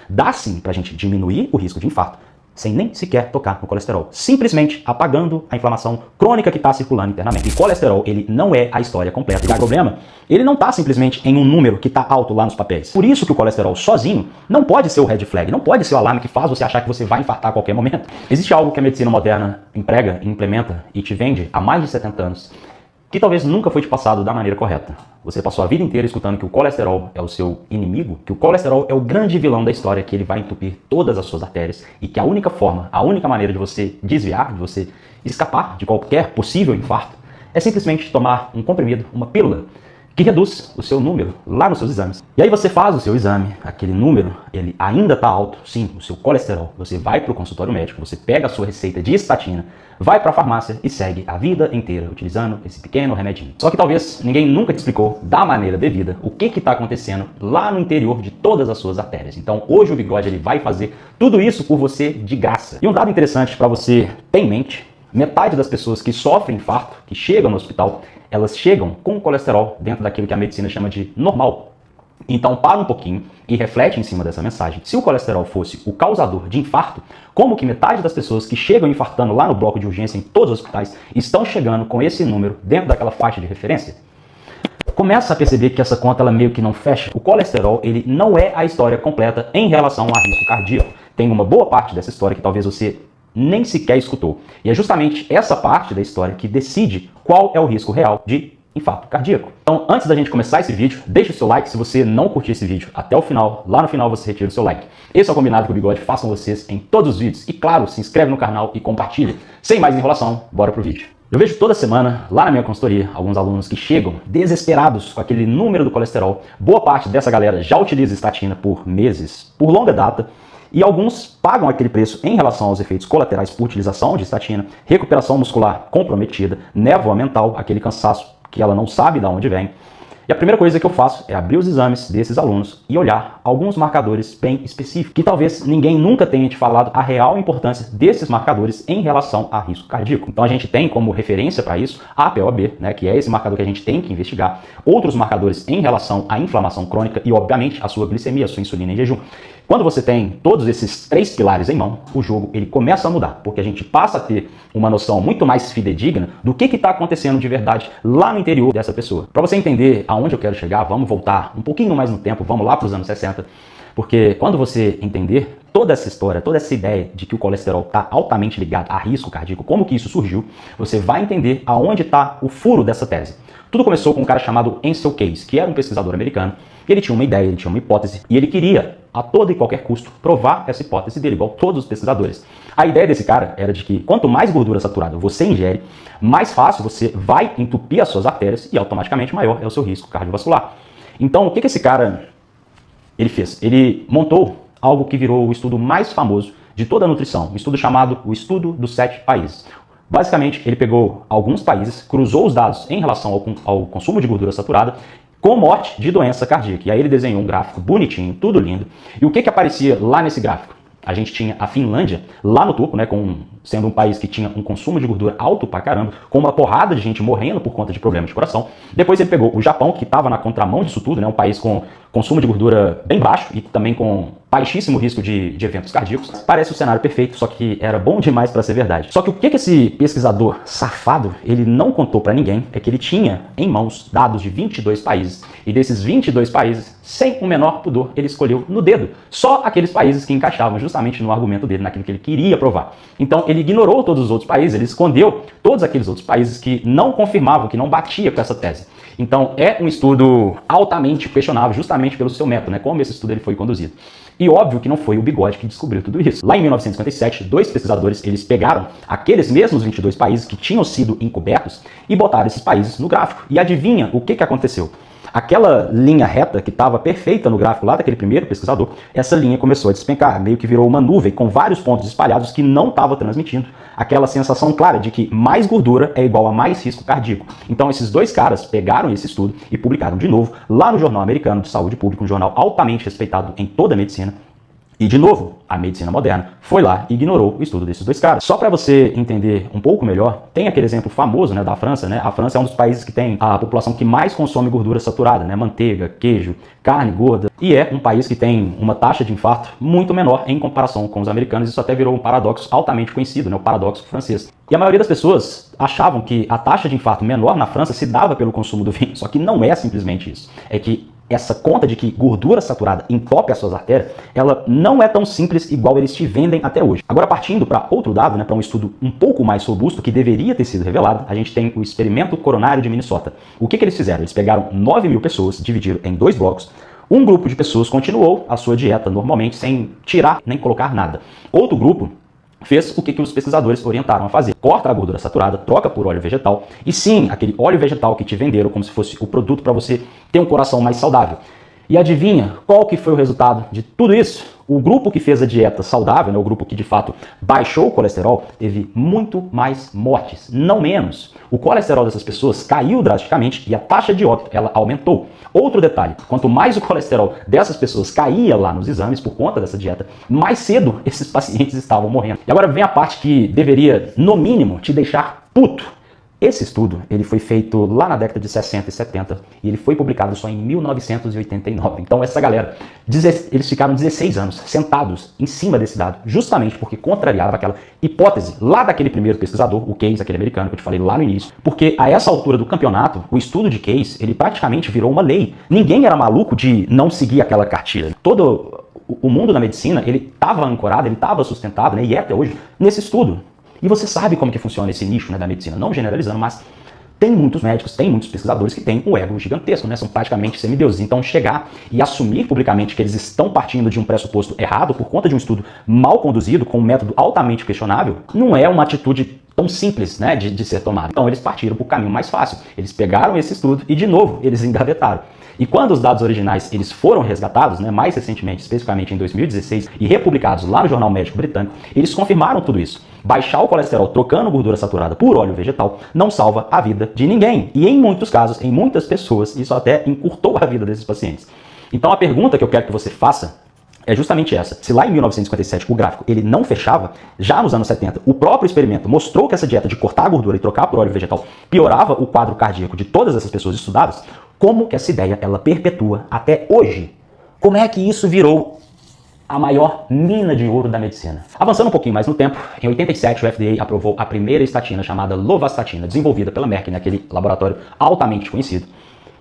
dá sim pra gente diminuir o risco de infarto, sem nem sequer tocar no colesterol, simplesmente apagando a inflamação crônica que está circulando internamente. E colesterol, ele não é a história completa. E o problema, ele não está simplesmente em um número que está alto lá nos papéis. Por isso que o colesterol sozinho não pode ser o red flag, não pode ser o alarme que faz você achar que você vai infartar a qualquer momento. Existe algo que a medicina moderna emprega, implementa e te vende há mais de 70 anos, que talvez nunca foi te passado da maneira correta. Você passou a vida inteira escutando que o colesterol é o seu inimigo, que o colesterol é o grande vilão da história, que ele vai entupir todas as suas artérias e que a única forma, a única maneira de você desviar, de você escapar de qualquer possível infarto, é simplesmente tomar um comprimido, uma pílula, que reduz o seu número lá nos seus exames. E aí você faz o seu exame, aquele número, ele ainda está alto, sim, o seu colesterol. Você vai para o consultório médico, você pega a sua receita de estatina, vai para a farmácia e segue a vida inteira utilizando esse pequeno remedinho. Só que talvez ninguém nunca te explicou da maneira devida o que está acontecendo lá no interior de todas as suas artérias. Então hoje o Bigode ele vai fazer tudo isso por você de graça. E um dado interessante para você ter em mente: metade das pessoas que sofrem infarto, que chegam no hospital, elas chegam com colesterol dentro daquilo que a medicina chama de normal. Então para um pouquinho e reflete em cima dessa mensagem. Se o colesterol fosse o causador de infarto, como que metade das pessoas que chegam infartando lá no bloco de urgência em todos os hospitais estão chegando com esse número dentro daquela faixa de referência? Começa a perceber que essa conta ela meio que não fecha. O colesterol ele não é a história completa em relação a risco cardíaco. Tem uma boa parte dessa história que talvez você nem sequer escutou. E é justamente essa parte da história que decide qual é o risco real de infarto cardíaco. Então, antes da gente começar esse vídeo, deixa o seu like se você não curtir esse vídeo até o final. Lá no final você retira o seu like. Esse é o combinado que o Bigode faz com vocês em todos os vídeos. E claro, se inscreve no canal e compartilha. Sem mais enrolação, bora pro vídeo. Eu vejo toda semana, lá na minha consultoria, alguns alunos que chegam desesperados com aquele número do colesterol. Boa parte dessa galera já utiliza estatina por meses, por longa data. E alguns pagam aquele preço em relação aos efeitos colaterais por utilização de estatina, recuperação muscular comprometida, névoa mental, aquele cansaço que ela não sabe de onde vem. E a primeira coisa que eu faço é abrir os exames desses alunos e olhar alguns marcadores bem específicos, que talvez ninguém nunca tenha te falado a real importância desses marcadores em relação a risco cardíaco. Então a gente tem como referência para isso a ApoB, né, que é esse marcador que a gente tem que investigar, outros marcadores em relação à inflamação crônica e, obviamente, a sua glicemia, a sua insulina em jejum. Quando você tem todos esses três pilares em mão, o jogo ele começa a mudar, porque a gente passa a ter uma noção muito mais fidedigna do que está acontecendo de verdade lá no interior dessa pessoa. Para você entender aonde eu quero chegar, vamos voltar um pouquinho mais no tempo, vamos lá para os anos 60, porque quando você entender toda essa história, toda essa ideia de que o colesterol está altamente ligado a risco cardíaco, como que isso surgiu, você vai entender aonde está o furo dessa tese. Tudo começou com um cara chamado Ancel Keys, que era um pesquisador americano, e ele tinha uma ideia, ele tinha uma hipótese, e ele queria, a todo e qualquer custo, provar essa hipótese dele, igual todos os pesquisadores. A ideia desse cara era de que quanto mais gordura saturada você ingere, mais fácil você vai entupir as suas artérias e automaticamente maior é o seu risco cardiovascular. Então, o que esse cara ele fez? Ele montou algo que virou o estudo mais famoso de toda a nutrição, um estudo chamado o Estudo dos 7 Países. Basicamente, ele pegou alguns países, cruzou os dados em relação ao consumo de gordura saturada com morte de doença cardíaca. E aí ele desenhou um gráfico bonitinho, tudo lindo. E o que aparecia lá nesse gráfico? A gente tinha a Finlândia lá no topo, né, sendo um país que tinha um consumo de gordura alto pra caramba, com uma porrada de gente morrendo por conta de problemas de coração. Depois ele pegou o Japão, que estava na contramão disso tudo, né, um país com consumo de gordura bem baixo e também com baixíssimo risco de eventos cardíacos. Parece o cenário perfeito, só que era bom demais para ser verdade. Só que o que esse pesquisador safado, ele não contou para ninguém, é que ele tinha em mãos dados de 22 países. E desses 22 países, sem o menor pudor, ele escolheu no dedo só aqueles países que encaixavam justamente no argumento dele, naquilo que ele queria provar. Então ele ignorou todos os outros países, ele escondeu todos aqueles outros países que não confirmavam, que não batia com essa tese. Então é um estudo altamente questionável, justamente pelo seu método, né? Como esse estudo ele foi conduzido. E óbvio que não foi o Bigode que descobriu tudo isso. Lá em 1957, dois pesquisadores eles pegaram aqueles mesmos 22 países que tinham sido encobertos e botaram esses países no gráfico. E adivinha o que aconteceu? Aquela linha reta que estava perfeita no gráfico lá daquele primeiro pesquisador, essa linha começou a despencar, meio que virou uma nuvem com vários pontos espalhados que não estava transmitindo aquela sensação clara de que mais gordura é igual a mais risco cardíaco. Então esses dois caras pegaram esse estudo e publicaram de novo lá no Jornal Americano de Saúde Pública, um jornal altamente respeitado em toda a medicina. E, de novo, a medicina moderna foi lá e ignorou o estudo desses dois caras. Só para você entender um pouco melhor, tem aquele exemplo famoso, né, da França, né? A França é um dos países que tem a população que mais consome gordura saturada, né? Manteiga, queijo, carne gorda. E é um país que tem uma taxa de infarto muito menor em comparação com os americanos. Isso até virou um paradoxo altamente conhecido, né? O paradoxo francês. E a maioria das pessoas achavam que a taxa de infarto menor na França se dava pelo consumo do vinho. Só que não é simplesmente isso. É que essa conta de que gordura saturada entope as suas artérias, ela não é tão simples igual eles te vendem até hoje. Agora, partindo para outro dado, né, para um estudo um pouco mais robusto que deveria ter sido revelado, a gente tem o experimento coronário de Minnesota. O que eles fizeram? Eles pegaram 9.000 pessoas, dividiram em 2 blocos. Um grupo de pessoas continuou a sua dieta normalmente, sem tirar nem colocar nada. Outro grupo fez o que os pesquisadores orientaram a fazer. Corta a gordura saturada, troca por óleo vegetal. E sim, aquele óleo vegetal que te venderam como se fosse o produto para você ter um coração mais saudável. E adivinha qual que foi o resultado de tudo isso? O grupo que fez a dieta saudável, né, o grupo que de fato baixou o colesterol, teve muito mais mortes, não menos. O colesterol dessas pessoas caiu drasticamente e a taxa de óbito ela aumentou. Outro detalhe, quanto mais o colesterol dessas pessoas caía lá nos exames por conta dessa dieta, mais cedo esses pacientes estavam morrendo. E agora vem a parte que deveria, no mínimo, te deixar puto. Esse estudo ele foi feito lá na década de 60 e 70 e ele foi publicado só em 1989. Então essa galera, eles ficaram 16 anos sentados em cima desse dado, justamente porque contrariava aquela hipótese lá daquele primeiro pesquisador, o Case, aquele americano que eu te falei lá no início. Porque a essa altura do campeonato, o estudo de Case, ele praticamente virou uma lei. Ninguém era maluco de não seguir aquela cartilha. Todo o mundo da medicina, ele estava ancorado, ele estava sustentado, né, e é até hoje, nesse estudo. E você sabe como que funciona esse nicho, né, da medicina, não generalizando, mas tem muitos médicos, tem muitos pesquisadores que têm um ego gigantesco, né? São praticamente semideuses. Então chegar e assumir publicamente que eles estão partindo de um pressuposto errado por conta de um estudo mal conduzido, com um método altamente questionável, não é uma atitude tão simples, né, de ser tomada. Então eles partiram para o caminho mais fácil. Eles pegaram esse estudo e, de novo, eles engavetaram. E quando os dados originais eles foram resgatados, né, mais recentemente, especificamente em 2016, e republicados lá no Jornal Médico Britânico, eles confirmaram tudo isso. Baixar o colesterol trocando gordura saturada por óleo vegetal não salva a vida de ninguém. E em muitos casos, em muitas pessoas, isso até encurtou a vida desses pacientes. Então a pergunta que eu quero que você faça é justamente essa. Se lá em 1957 o gráfico ele não fechava, já nos anos 70 o próprio experimento mostrou que essa dieta de cortar a gordura e trocar por óleo vegetal piorava o quadro cardíaco de todas essas pessoas estudadas, como que essa ideia ela perpetua até hoje? Como é que isso virou a maior mina de ouro da medicina? Avançando um pouquinho mais no tempo, em 87 o FDA aprovou a primeira estatina chamada lovastatina, desenvolvida pela Merck naquele laboratório altamente conhecido.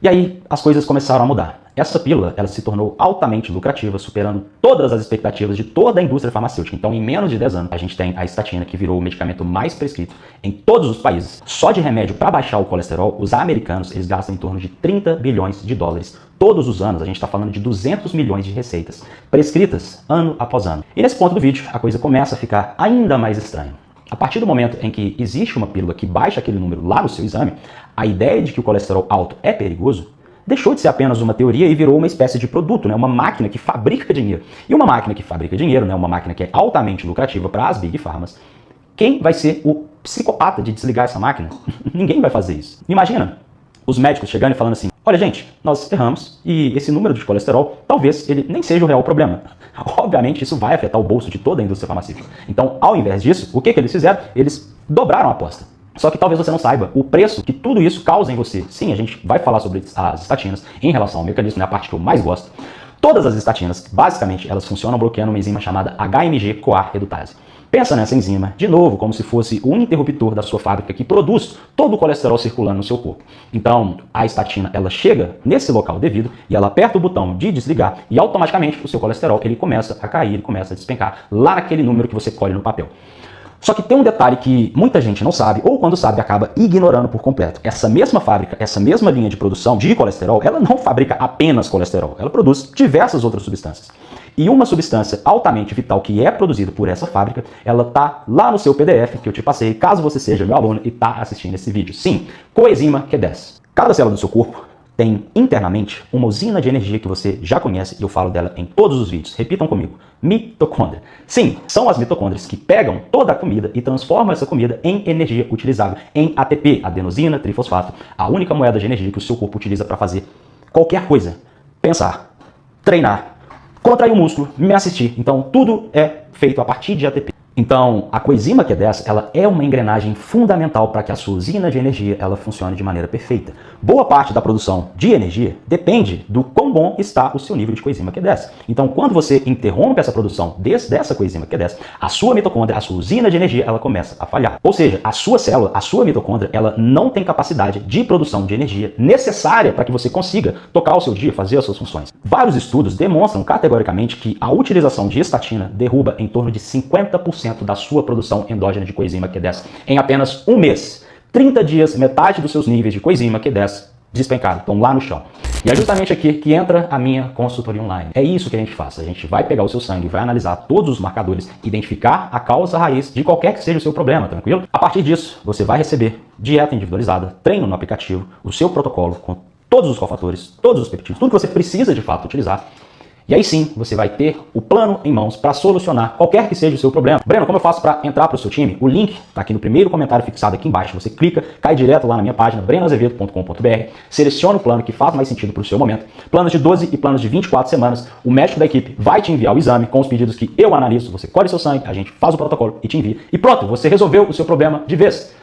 E aí as coisas começaram a mudar. Essa pílula ela se tornou altamente lucrativa, superando todas as expectativas de toda a indústria farmacêutica. Então, em menos de 10 anos, a gente tem a estatina, que virou o medicamento mais prescrito em todos os países. Só de remédio para baixar o colesterol, os americanos eles gastam em torno de 30 bilhões de dólares todos os anos. A gente está falando de 200 milhões de receitas prescritas ano após ano. E nesse ponto do vídeo, a coisa começa a ficar ainda mais estranha. A partir do momento em que existe uma pílula que baixa aquele número lá no seu exame, a ideia de que o colesterol alto é perigoso deixou de ser apenas uma teoria e virou uma espécie de produto, né? Uma máquina que fabrica dinheiro. E uma máquina que fabrica dinheiro, né? Uma máquina que é altamente lucrativa para as Big Pharmas, quem vai ser o psicopata de desligar essa máquina? Ninguém vai fazer isso. Imagina os médicos chegando e falando assim: olha gente, nós erramos e esse número de colesterol talvez ele nem seja o real problema. Obviamente isso vai afetar o bolso de toda a indústria farmacêutica. Então, ao invés disso, o que eles fizeram? Eles dobraram a aposta. Só que talvez você não saiba o preço que tudo isso causa em você. Sim, a gente vai falar sobre as estatinas em relação ao mecanismo, é a parte que eu mais gosto. Todas as estatinas, basicamente, elas funcionam bloqueando uma enzima chamada HMG-CoA redutase. Pensa nessa enzima, de novo, como se fosse um interruptor da sua fábrica que produz todo o colesterol circulando no seu corpo. Então, a estatina, ela chega nesse local devido e ela aperta o botão de desligar e automaticamente o seu colesterol, ele começa a cair, ele começa a despencar lá naquele número que você colhe no papel. Só que tem um detalhe que muita gente não sabe, ou quando sabe acaba ignorando por completo. Essa mesma fábrica, essa mesma linha de produção de colesterol, ela não fabrica apenas colesterol, ela produz diversas outras substâncias. E uma substância altamente vital que é produzida por essa fábrica, ela tá lá no seu PDF que eu te passei, caso você seja meu aluno e tá assistindo esse vídeo. Sim, coenzima Q10. Cada célula do seu corpo tem internamente uma usina de energia que você já conhece e eu falo dela em todos os vídeos. Repitam comigo: mitocôndria. Sim, são as mitocôndrias que pegam toda a comida e transformam essa comida em energia utilizável, em ATP, adenosina trifosfato, a única moeda de energia que o seu corpo utiliza para fazer qualquer coisa: pensar, treinar, contrair o músculo, me assistir. Então, tudo é feito a partir de ATP. Então, a coenzima Q10, ela é uma engrenagem fundamental para que a sua usina de energia ela funcione de maneira perfeita. Boa parte da produção de energia depende do quão bom está o seu nível de coenzima Q10. Então, quando você interrompe essa produção dessa coenzima Q10, a sua mitocôndria, a sua usina de energia, ela começa a falhar. Ou seja, a sua célula, a sua mitocôndria, ela não tem capacidade de produção de energia necessária para que você consiga tocar o seu dia, fazer as suas funções. Vários estudos demonstram categoricamente que a utilização de estatina derruba em torno de 50% da sua produção endógena de coenzima Q10 em apenas um mês. 30 dias, metade dos seus níveis de coenzima Q10 despencaram, estão lá no chão. E é justamente aqui que entra a minha consultoria online. É isso que a gente faz. A gente vai pegar o seu sangue, vai analisar todos os marcadores, identificar a causa raiz de qualquer que seja o seu problema, tranquilo? A partir disso, você vai receber dieta individualizada, treino no aplicativo, o seu protocolo com todos os cofatores, todos os peptídeos, tudo que você precisa de fato utilizar. E aí sim, você vai ter o plano em mãos para solucionar qualquer que seja o seu problema. Breno, como eu faço para entrar para o seu time? O link está aqui no primeiro comentário fixado aqui embaixo. Você clica, cai direto lá na minha página, brenoazevedo.com.br, seleciona o plano que faz mais sentido para o seu momento. Planos de 12 e planos de 24 semanas. O médico da equipe vai te enviar o exame com os pedidos que eu analiso. Você colhe seu sangue, a gente faz o protocolo e te envia. E pronto, você resolveu o seu problema de vez.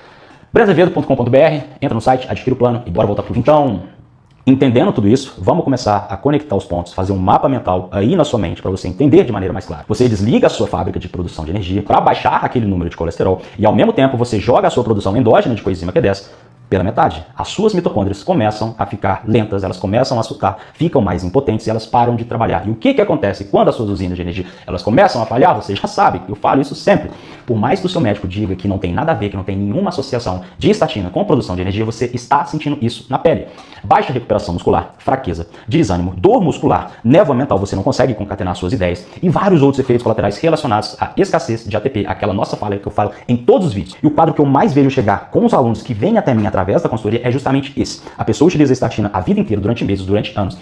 brenoazevedo.com.br, entra no site, adquire o plano e bora voltar para o vídeo. Então, entendendo tudo isso, vamos começar a conectar os pontos, fazer um mapa mental aí na sua mente para você entender de maneira mais clara. Você desliga a sua fábrica de produção de energia para baixar aquele número de colesterol e ao mesmo tempo você joga a sua produção endógena de coenzima Q10 pela metade. As suas mitocôndrias começam a ficar lentas, elas começam a sucar, ficam mais impotentes e elas param de trabalhar. E o que acontece quando as suas usinas de energia elas começam a falhar? Você já sabe, eu falo isso sempre. Por mais que o seu médico diga que não tem nada a ver, que não tem nenhuma associação de estatina com produção de energia, você está sentindo isso na pele. Baixa recuperação muscular, fraqueza, desânimo, dor muscular, névoa mental, você não consegue concatenar suas ideias e vários outros efeitos colaterais relacionados à escassez de ATP, aquela nossa falha que eu falo em todos os vídeos. E o quadro que eu mais vejo chegar com os alunos que vêm até mim através da consultoria é justamente esse. A pessoa utiliza a estatina a vida inteira, durante meses, durante anos.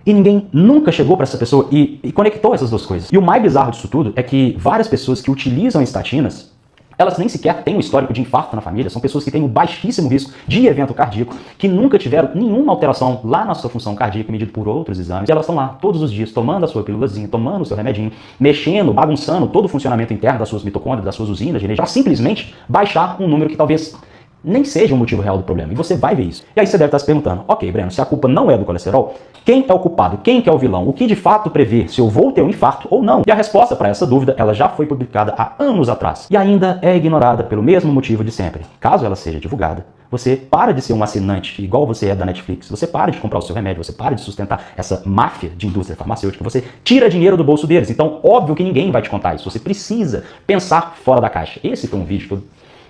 E ninguém nunca chegou para essa pessoa e conectou essas duas coisas. E o mais bizarro disso tudo é que várias pessoas que utilizam estatinas, elas nem sequer têm um histórico de infarto na família, são pessoas que têm um baixíssimo risco de evento cardíaco, que nunca tiveram nenhuma alteração lá na sua função cardíaca medido por outros exames, e elas estão lá todos os dias tomando a sua pílulazinha, tomando o seu remedinho, mexendo, bagunçando todo o funcionamento interno das suas mitocôndrias, das suas usinas de energia, para simplesmente baixar um número que talvez nem seja o motivo real do problema, e você vai ver isso. E aí você deve estar se perguntando, ok, Breno, se a culpa não é do colesterol, quem é o culpado? Quem que é o vilão? O que de fato prevê se eu vou ter um infarto ou não? E a resposta para essa dúvida, ela já foi publicada há anos atrás, e ainda é ignorada pelo mesmo motivo de sempre. Caso ela seja divulgada, você para de ser um assinante igual você é da Netflix, você para de comprar o seu remédio, você para de sustentar essa máfia de indústria farmacêutica, você tira dinheiro do bolso deles. Então, óbvio que ninguém vai te contar isso, você precisa pensar fora da caixa. Esse foi um vídeo que eu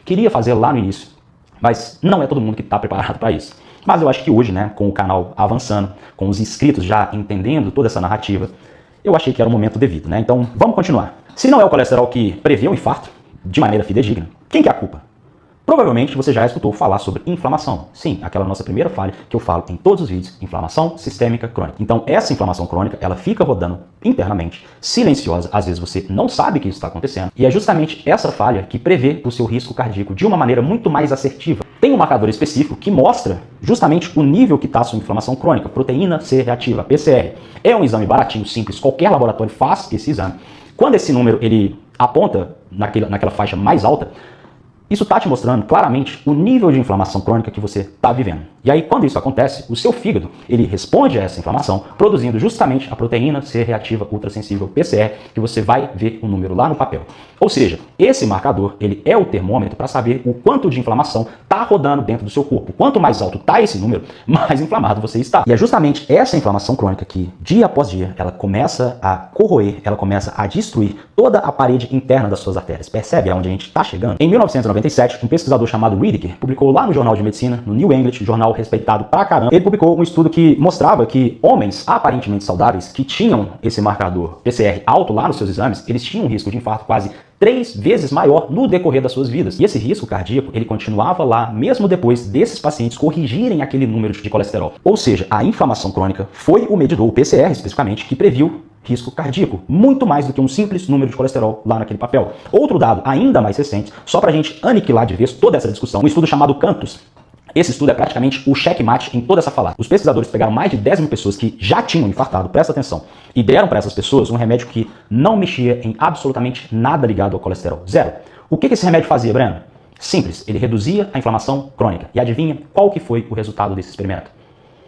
queria fazer lá no início, mas não é todo mundo que está preparado para isso. Mas eu acho que hoje, né, com o canal avançando, com os inscritos já entendendo toda essa narrativa, eu achei que era o momento devido, né? Então, vamos continuar. Se não é o colesterol que prevê o infarto, de maneira fidedigna, quem que é a culpa? Provavelmente você já escutou falar sobre inflamação. Sim, aquela nossa primeira falha que eu falo em todos os vídeos, inflamação sistêmica crônica. Então essa inflamação crônica, ela fica rodando internamente, silenciosa, às vezes você não sabe que isso está acontecendo, e é justamente essa falha que prevê o seu risco cardíaco de uma maneira muito mais assertiva. Tem um marcador específico que mostra justamente o nível que está a sua inflamação crônica, proteína C reativa, PCR. É um exame baratinho, simples, qualquer laboratório faz esse exame. Quando esse número ele aponta naquela faixa mais alta, isso está te mostrando claramente o nível de inflamação crônica que você está vivendo. E aí, quando isso acontece, o seu fígado, ele responde a essa inflamação, produzindo justamente a proteína C reativa ultrassensível PCR, que você vai ver o número lá no papel. Ou seja, esse marcador, ele é o termômetro para saber o quanto de inflamação está rodando dentro do seu corpo. Quanto mais alto está esse número, mais inflamado você está. E é justamente essa inflamação crônica que, dia após dia, ela começa a corroer, ela começa a destruir toda a parede interna das suas artérias. Percebe aonde a gente está chegando? Em 1997, um pesquisador chamado Whittaker publicou lá no Jornal de Medicina, no New England, jornal respeitado pra caramba, ele publicou um estudo que mostrava que homens aparentemente saudáveis que tinham esse marcador PCR alto lá nos seus exames, eles tinham um risco de infarto quase 3 vezes maior no decorrer das suas vidas. E esse risco cardíaco, ele continuava lá mesmo depois desses pacientes corrigirem aquele número de colesterol. Ou seja, a inflamação crônica foi o medidor, o PCR especificamente, que previu risco cardíaco, muito mais do que um simples número de colesterol lá naquele papel. Outro dado ainda mais recente, só pra gente aniquilar de vez toda essa discussão, um estudo chamado CANTOS, Esse estudo é praticamente o checkmate em toda essa falácia. Os pesquisadores pegaram mais de 10 mil pessoas que já tinham infartado, presta atenção, e deram para essas pessoas um remédio que não mexia em absolutamente nada ligado ao colesterol. Zero. O que esse remédio fazia, Breno? Simples, ele reduzia a inflamação crônica. E adivinha qual que foi o resultado desse experimento?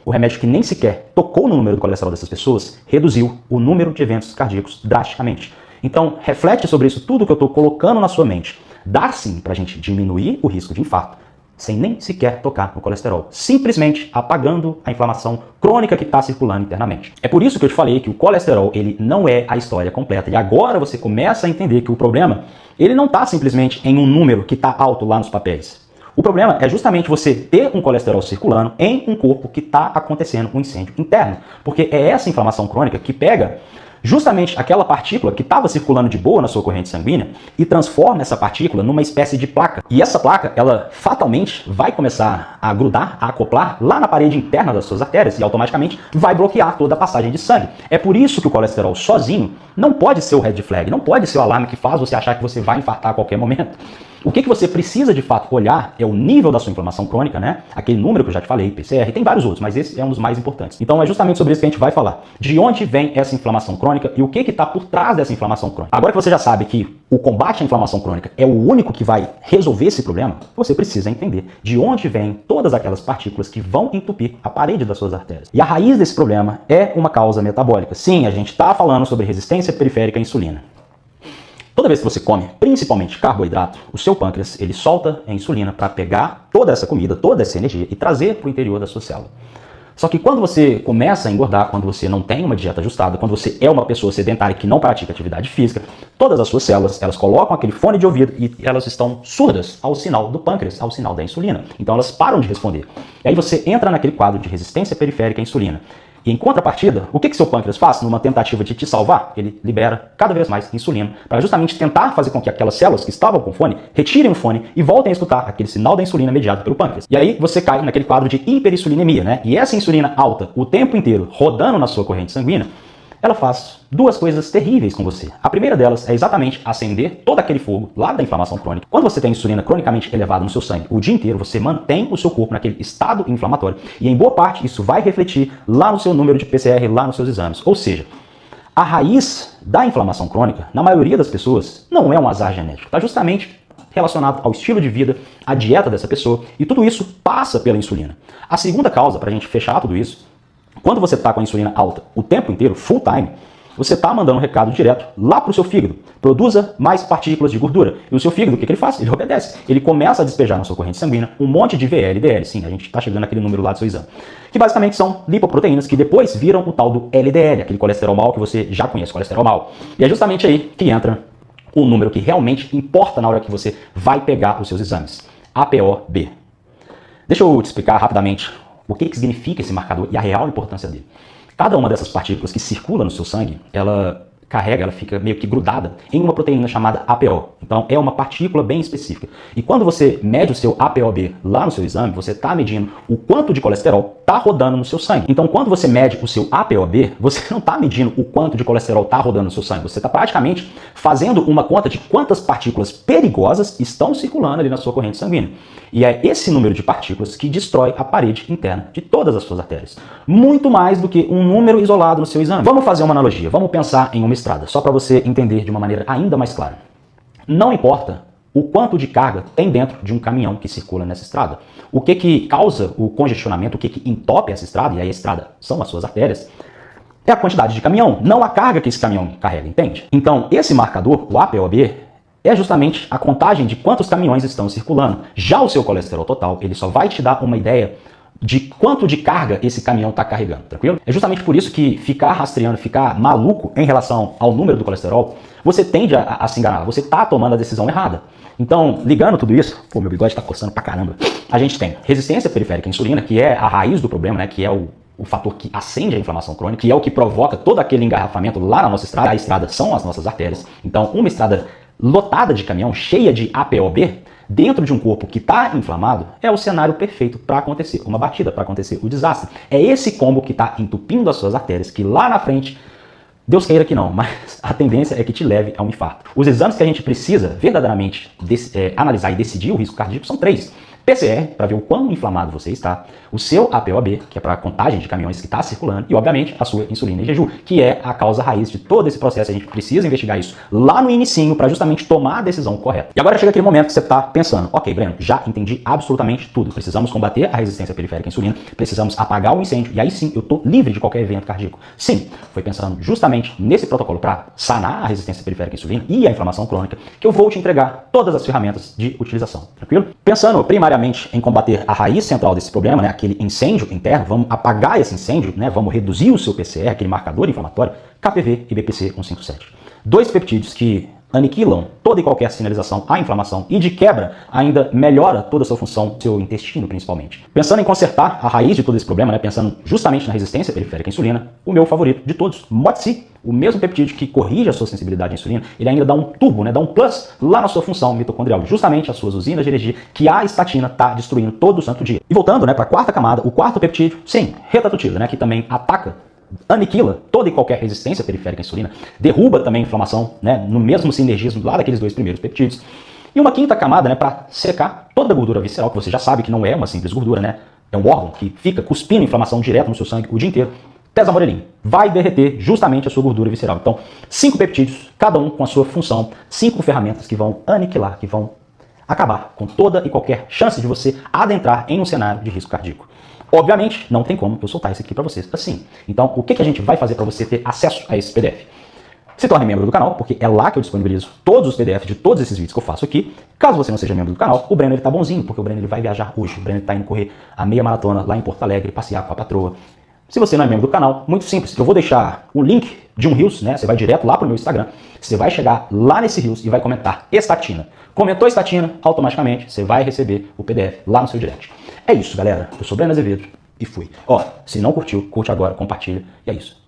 O remédio que nem sequer tocou no número do colesterol dessas pessoas reduziu o número de eventos cardíacos drasticamente. Então, reflete sobre isso tudo que eu estou colocando na sua mente. Dá sim para a gente diminuir o risco de infarto, sem nem sequer tocar no colesterol, simplesmente apagando a inflamação crônica que está circulando internamente. É por isso que eu te falei que o colesterol ele não é a história completa. E agora você começa a entender que o problema ele não está simplesmente em um número que está alto lá nos papéis. O problema é justamente você ter um colesterol circulando em um corpo que está acontecendo um incêndio interno. Porque é essa inflamação crônica que pega justamente aquela partícula que estava circulando de boa na sua corrente sanguínea e transforma essa partícula numa espécie de placa. E essa placa, ela fatalmente vai começar a grudar, a acoplar lá na parede interna das suas artérias e automaticamente vai bloquear toda a passagem de sangue. É por isso que o colesterol sozinho não pode ser o red flag, não pode ser o alarme que faz você achar que você vai infartar a qualquer momento. O que você precisa de fato olhar é o nível da sua inflamação crônica, né? Aquele número que eu já te falei, PCR, tem vários outros, mas esse é um dos mais importantes. Então é justamente sobre isso que a gente vai falar. De onde vem essa inflamação crônica e o que está por trás dessa inflamação crônica. Agora que você já sabe que o combate à inflamação crônica é o único que vai resolver esse problema, você precisa entender de onde vêm todas aquelas partículas que vão entupir a parede das suas artérias. E a raiz desse problema é uma causa metabólica. Sim, a gente está falando sobre resistência periférica à insulina. Toda vez que você come, principalmente carboidrato, o seu pâncreas ele solta a insulina para pegar toda essa comida, toda essa energia e trazer para o interior da sua célula. Só que quando você começa a engordar, quando você não tem uma dieta ajustada, quando você é uma pessoa sedentária que não pratica atividade física, todas as suas células, elas colocam aquele fone de ouvido e elas estão surdas ao sinal do pâncreas, ao sinal da insulina. Então elas param de responder. E aí você entra naquele quadro de resistência periférica à insulina. E em contrapartida, o que seu pâncreas faz numa tentativa de te salvar? Ele libera cada vez mais insulina para justamente tentar fazer com que aquelas células que estavam com fone retirem o fone e voltem a escutar aquele sinal da insulina mediado pelo pâncreas. E aí você cai naquele quadro de hiperinsulinemia, né? E essa insulina alta, o tempo inteiro rodando na sua corrente sanguínea, ela faz duas coisas terríveis com você. A primeira delas é exatamente acender todo aquele fogo lá da inflamação crônica. Quando você tem insulina cronicamente elevada no seu sangue o dia inteiro, você mantém o seu corpo naquele estado inflamatório e em boa parte isso vai refletir lá no seu número de PCR, lá nos seus exames. Ou seja, a raiz da inflamação crônica, na maioria das pessoas, não é um azar genético. Está justamente relacionado ao estilo de vida, à dieta dessa pessoa e tudo isso passa pela insulina. A segunda causa, para a gente fechar tudo isso, quando você está com a insulina alta o tempo inteiro, full time, você está mandando um recado direto lá para o seu fígado. Produza mais partículas de gordura. E o seu fígado, o que ele faz? Ele obedece. Ele começa a despejar na sua corrente sanguínea um monte de VLDL. Sim, a gente está chegando naquele número lá do seu exame. Que basicamente são lipoproteínas que depois viram o tal do LDL, aquele colesterol mau que você já conhece, colesterol mau. E é justamente aí que entra o número que realmente importa na hora que você vai pegar os seus exames. APOB. Deixa eu te explicar rapidamente o que significa esse marcador e a real importância dele. Cada uma dessas partículas que circula no seu sangue, ela fica meio que grudada em uma proteína chamada APO. Então é uma partícula bem específica. E quando você mede o seu APOB lá no seu exame, você está medindo o quanto de colesterol está rodando no seu sangue. Então quando você mede o seu APOB, você não está medindo o quanto de colesterol está rodando no seu sangue. Você está praticamente fazendo uma conta de quantas partículas perigosas estão circulando ali na sua corrente sanguínea. E é esse número de partículas que destrói a parede interna de todas as suas artérias. Muito mais do que um número isolado no seu exame. Vamos fazer uma analogia. Vamos pensar em uma estrada, só para você entender de uma maneira ainda mais clara. Não importa o quanto de carga tem dentro de um caminhão que circula nessa estrada. O que causa o congestionamento, o que entope essa estrada, e aí a estrada são as suas artérias, é a quantidade de caminhão, não a carga que esse caminhão carrega, entende? Então, esse marcador, o APOB, é justamente a contagem de quantos caminhões estão circulando. Já o seu colesterol total, ele só vai te dar uma ideia de quanto de carga esse caminhão está carregando, tranquilo? É justamente por isso que ficar rastreando, ficar maluco em relação ao número do colesterol, você tende a se enganar, você está tomando a decisão errada. Então, ligando tudo isso, pô, meu bigode está coçando pra caramba, a gente tem resistência periférica à insulina, que é a raiz do problema, né, que é o fator que acende a inflamação crônica, que é o que provoca todo aquele engarrafamento lá na nossa estrada. A estrada são as nossas artérias. Então, uma estrada lotada de caminhão, cheia de APOB, dentro de um corpo que está inflamado, é o cenário perfeito para acontecer uma batida, para acontecer o desastre. É esse combo que está entupindo as suas artérias, que lá na frente, Deus queira que não, mas a tendência é que te leve a um infarto. Os exames que a gente precisa verdadeiramente analisar e decidir o risco cardíaco são 3. PCR, para ver o quão inflamado você está, o seu APOB, que é para a contagem de caminhões que está circulando, e obviamente a sua insulina em jejum, que é a causa raiz de todo esse processo. A gente precisa investigar isso lá no inicinho para justamente tomar a decisão correta. E agora chega aquele momento que você está pensando, ok, Breno, já entendi absolutamente tudo. Precisamos combater a resistência periférica à insulina, precisamos apagar o incêndio, e aí sim eu estou livre de qualquer evento cardíaco. Sim, foi pensando justamente nesse protocolo para sanar a resistência periférica à insulina e a inflamação crônica que eu vou te entregar todas as ferramentas de utilização, tranquilo? Pensando primariamente em combater a raiz central desse problema, né, aquele incêndio interno, vamos apagar esse incêndio, né, vamos reduzir o seu PCR, aquele marcador inflamatório, KPV e BPC 157. Dois peptídeos que aniquilam toda e qualquer sinalização à inflamação e, de quebra, ainda melhora toda a sua função, seu intestino principalmente. Pensando em consertar a raiz de todo esse problema, né, pensando justamente na resistência periférica à insulina, o meu favorito de todos, MOTS-c, o mesmo peptídeo que corrige a sua sensibilidade à insulina, ele ainda dá um turbo, né, dá um plus lá na sua função mitocondrial, justamente as suas usinas de energia que a estatina está destruindo todo santo dia. E voltando, né, para a quarta camada, o quarto peptídeo, sim, retatrutida, né, que também ataca, aniquila toda e qualquer resistência periférica à insulina, derruba também a inflamação, né, no mesmo sinergismo lá daqueles dois primeiros peptídeos. E uma quinta camada, né, para secar toda a gordura visceral, que você já sabe que não é uma simples gordura, né, é um órgão que fica cuspindo inflamação direto no seu sangue o dia inteiro. Tesamorelim vai derreter justamente a sua gordura visceral. Então, 5 peptídeos, cada um com a sua função, 5 ferramentas que vão aniquilar, que vão acabar com toda e qualquer chance de você adentrar em um cenário de risco cardíaco. Obviamente, não tem como eu soltar isso aqui para vocês assim. Então, o que a gente vai fazer para você ter acesso a esse PDF? Se torne membro do canal, porque é lá que eu disponibilizo todos os PDFs de todos esses vídeos que eu faço aqui. Caso você não seja membro do canal, o Breno ele tá bonzinho, porque o Breno ele vai viajar hoje. O Breno está indo correr a meia maratona lá em Porto Alegre, passear com a patroa. Se você não é membro do canal, muito simples, eu vou deixar o link de um Reels, né? Você vai direto lá pro meu Instagram, você vai chegar lá nesse Reels e vai comentar estatina. Comentou estatina, automaticamente você vai receber o PDF lá no seu direct. É isso, galera. Eu sou Breno Azevedo e fui. Ó, se não curtiu, curte agora, compartilha e é isso.